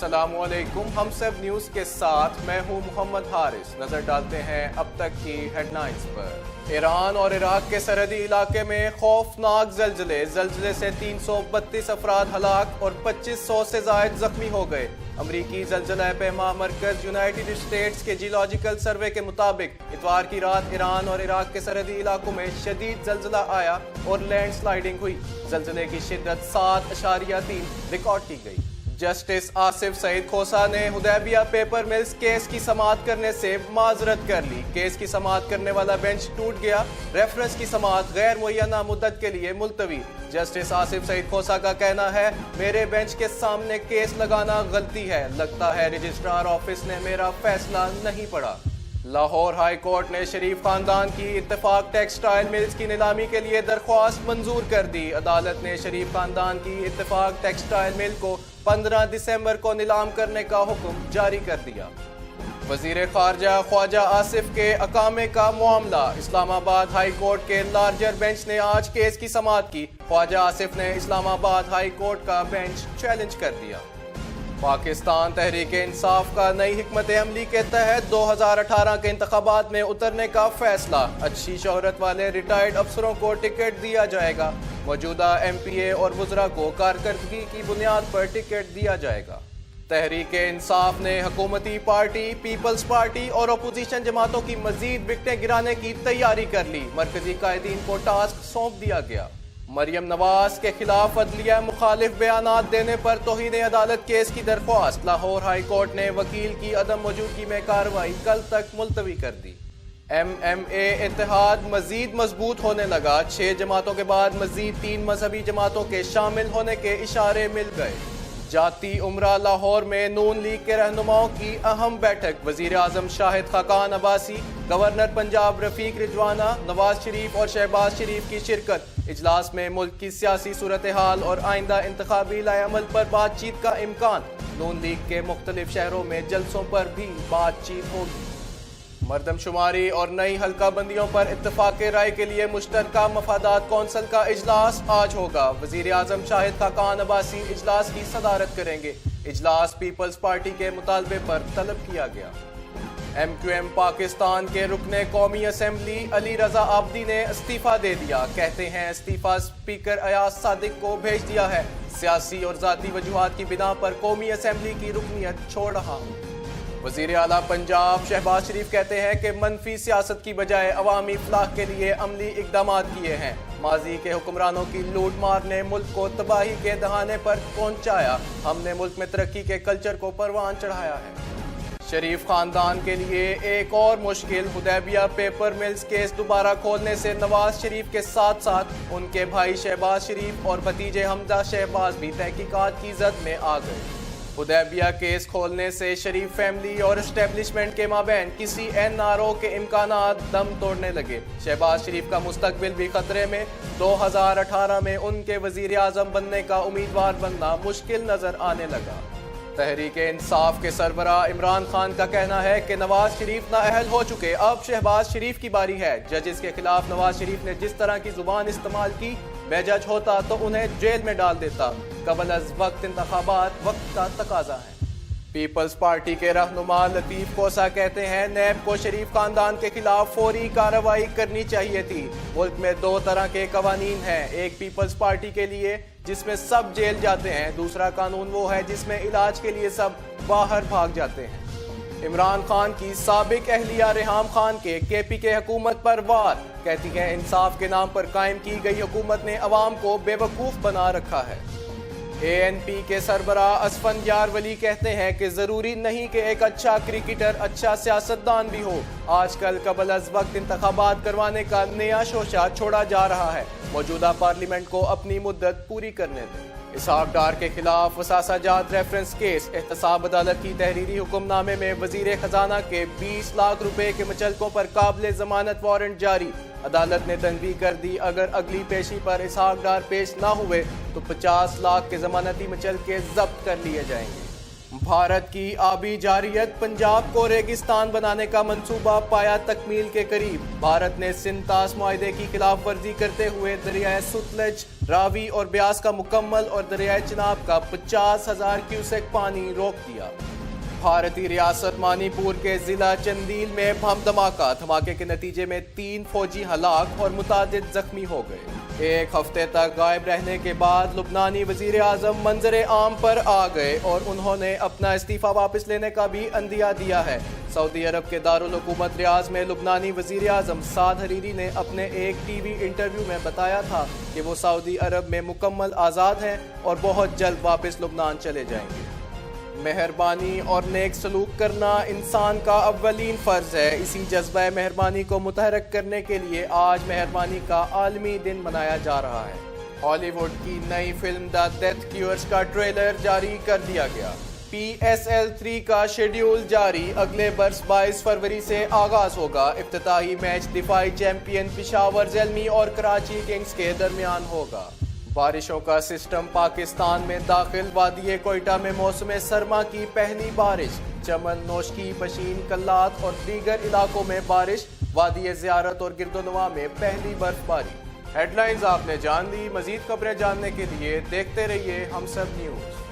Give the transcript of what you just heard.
अस्सलामु अलैकुम। हम सब न्यूज़ के साथ मैं हूं मोहम्मद हारिस। नजर डालते हैं अब तक की हेडलाइंस पर। ईरान और इराक के सरहदी इलाके में खौफनाक जल्जले से 332 अफराद हलाक और 2500 से जायद जख्मी हो गए। अमरीकी जल्जला पैमा मरकज यूनाइटेड स्टेट्स के जियोलॉजिकल सर्वे के मुताबिक इतवार की रात ईरान और इराक के सरहदी इलाकों में शदीद जल्जला आया और लैंड स्लाइडिंग हुई। जल्जले की शिद्दत 7.3 रिकॉर्ड की गई। जस्टिस आसिफ सईद खोसा ने हुदैबिया पेपर मिल्स केस की समाअत करने से माजरत कर ली। केस की समाअत करने वाला बेंच टूट गया। रेफरेंस की समाअत गैर मुय्यना मुद्दत के लिए मुलतवी। जस्टिस आसिफ सईद खोसा का कहना है, मेरे बेंच के सामने केस लगाना गलती है। लगता है रजिस्ट्रार ऑफिस ने मेरा फैसला नहीं पढ़ा। लाहौर हाई कोर्ट ने शरीफ खानदान की इत्तेफाक टेक्सटाइल मिल्स की नीलामी के लिए दरख्वास्त मंजूर कर दी। अदालत ने शरीफ खानदान की इत्तेफाक टेक्सटाइल मिल को 15 दिसंबर को नीलाम करने का हुक्म जारी कर दिया। वजीर खारजा ख्वाजा आसिफ के अकामे का मामला। इस्लामाबाद हाई कोर्ट के लार्जर बेंच ने आज केस की समाअत की। ख्वाजा आसिफ ने इस्लामाबाद हाई कोर्ट का बेंच चैलेंज कर दिया। पाकिस्तान तहरीक इंसाफ का नई हिकमत अमली के तहत 2018 के इंतखाबात में उतरने का फैसला। अच्छी शोहरत वाले रिटायर्ड अफसरों को टिकट दिया जाएगा। मौजूदा MPA और वज़रा को कारकर्दगी की बुनियाद पर टिकट दिया जाएगा। तहरीक इंसाफ ने हुकूमती पार्टी, पीपल्स पार्टी और अपोजिशन जमातों की मजीद विकटें गिराने की तैयारी कर ली। मरकजी कायदीन को टास्क सौंप दिया गया। मरियम नवाज के खिलाफ अदलिया मुखालिफ बयानात देने पर तौहीन अदालत केस की दरख्वास्त। लाहौर हाई कोर्ट ने वकील की अदम मौजूदगी में कार्रवाई कल तक मुलतवी कर दी। MMA इत्तेहाद मजीद मजबूत होने लगा। 6 जमातों के बाद मजीद 3 मजहबी जमातों के शामिल होने के इशारे मिल गए। जाती उमरा लाहौर में नून लीग के रहनुमाओं की अहम बैठक। वजीर आजम शाहिद खाकान अब्बासी, गवर्नर पंजाब रफीक रिजवाना, नवाज शरीफ और शहबाज शरीफ की शिरकत। इजलास में मुल्क की सियासी सूरत हाल और आइंदा इंतखाबी लाएअमल पर बातचीत का इम्कान। नून लीग के मुख्तलिफ शहरों में जलसों पर भी बातचीत होगी। मरदमशुमारी और नई हल्का बंदियों पर इत्तफाक़ राय के लिए मुश्तरका मफादात कौंसिल का इजलास आज होगा। वजीर आजम शाहिद खाकान अब्बासी इजलास की सदारत करेंगे। इजलास पीपल्स पार्टी के मुतालबे पर तलब किया गया। MQM पाकिस्तान के रुकने कौमी असम्बली अली रजा आबदी ने इस्तीफा दे दिया। कहते हैं इस्तीफा स्पीकर अयाज सादिक को भेज दिया है। सियासी और ज़ाती वजूहात की बिना पर कौमी असम्बली की रुकनियत छोड़ रहा हूँ। वज़ीर आला पंजाब शहबाज शरीफ कहते हैं कि मनफी सियासत की बजाय अवामी फलाह के लिए अमली इक़दामात किए हैं। माजी के हुक्मरानों की लूट मार ने मुल्क को तबाही के दहाने पर पहुंचाया। हमने मुल्क में तरक्की के कल्चर को परवान चढ़ाया है। शरीफ खानदान के लिए एक और मुश्किल। हुदैबिया पेपर मिल्स केस दोबारा खोलने से नवाज शरीफ के साथ साथ उनके भाई शहबाज शरीफ और भतीजे हमजा शहबाज भी तहकीकात की जद में आ गए। हुदैबिया केस खोलने से शरीफ फैमिली और एस्टेब्लिशमेंट के माबैन किसी NRO के इम्कानात दम तोड़ने लगे। शहबाज शरीफ का मुस्तकबिल भी खतरे में। 2018 में उनके वजीर आजम बनने का उम्मीदवार बनना मुश्किल नजर आने लगा। तहरीक इंसाफ के सरबराह इमरान खान का कहना है कि नवाज शरीफ नाअहल हो चुके, अब शहबाज शरीफ की बारी है। जजेस के खिलाफ नवाज शरीफ ने जिस तरह की जुबान इस्तेमाल की, मैं जज होता तो उन्हें जेल में डाल देता। कबल अज वक्त इंतखाबात वक्त का तकाजा है। पीपल्स पार्टी के रहनुमा लतीफ कोसा कहते हैं, नैब को शरीफ खानदान के खिलाफ फौरी कार्रवाई करनी चाहिए थी। मुल्क में 2 तरह के कवानीन हैं, एक पीपल्स पार्टी के लिए जिसमें सब जेल जाते हैं, दूसरा कानून वो है जिसमें इलाज के लिए सब बाहर भाग जाते हैं। इमरान खान की साबिक अहलिया रेहाम खान के KPK हुकूमत पर वार। कहती है, इंसाफ के नाम पर कायम की गई हुकूमत ने अवाम को बेवकूफ़ बना रखा है। ANP के सरबराह असफंदियार वली कहते हैं कि ज़रूरी नहीं कि एक अच्छा क्रिकेटर अच्छा सियासतदान भी हो। आजकल कबल अज वक्त इंतखाबात करवाने का नया शोशा छोड़ा जा रहा है। मौजूदा पार्लियामेंट को अपनी मुद्दत पूरी करने दें। इसहाक डार के खिलाफ वसासाजात रेफरेंस केस। एहतसाब अदालत की तहरीरी हुक्मनामे में वजीर खजाना के 20 लाख रुपए के मुचलकों पर काबिल जमानत वारंट जारी। अदालत ने तनबीह कर दी, अगर अगली पेशी पर इसहाक डार पेश ना हुए तो 50 लाख के जमानती मुचलके जब्त कर लिए जाएंगे। بھارت کی آبی جارحیت پنجاب کو ریگستان بنانے کا منصوبہ پایا تکمیل کے قریب۔ بھارت نے سنتاس معاہدے کی خلاف ورزی کرتے ہوئے دریائے ستلج، راوی اور بیاس کا مکمل اور دریائے چناب کا 50,000 کیوسیک پانی روک دیا۔ بھارتی ریاست منی پور کے ضلع چندیل میں بم دھماکے کے نتیجے میں 3 فوجی ہلاک اور متعدد زخمی ہو گئے۔ ایک ہفتے تک غائب رہنے کے بعد لبنانی وزیر اعظم منظر عام پر آ گئے اور انہوں نے اپنا استعفیٰ واپس لینے کا بھی عندیہ دیا ہے۔ سعودی عرب کے دارالحکومت ریاض میں لبنانی وزیر اعظم سعد حریری نے اپنے ایک ٹی وی انٹرویو میں بتایا تھا کہ وہ سعودی عرب میں مکمل آزاد ہیں اور بہت جلد واپس لبنان چلے جائیں گے۔ مہربانی اور نیک سلوک کرنا انسان کا اولین فرض ہے۔ اسی جذبہ مہربانی کو متحرک کرنے کے لیے آج مہربانی کا عالمی دن منایا جا رہا ہے۔ ہالی ووڈ کی نئی فلم دی ڈیتھ کیورز کا ٹریلر جاری کر دیا گیا۔ PSL 3 کا شیڈیول جاری، اگلے برس 22 فروری سے آغاز ہوگا۔ افتتاحی میچ دفاعی چیمپئن پشاور زلمی اور کراچی کنگز کے درمیان ہوگا۔ بارشوں کا سسٹم پاکستان میں داخل، وادی کوئٹہ میں موسم سرما کی پہلی بارش، چمن، نوشکی، بشین، کلات اور دیگر علاقوں میں بارش، وادی زیارت اور گردونواں میں پہلی برف باری۔ ہیڈ لائنز آپ نے جان لی، مزید خبریں جاننے کے لیے دیکھتے رہیے ہم سب نیوز۔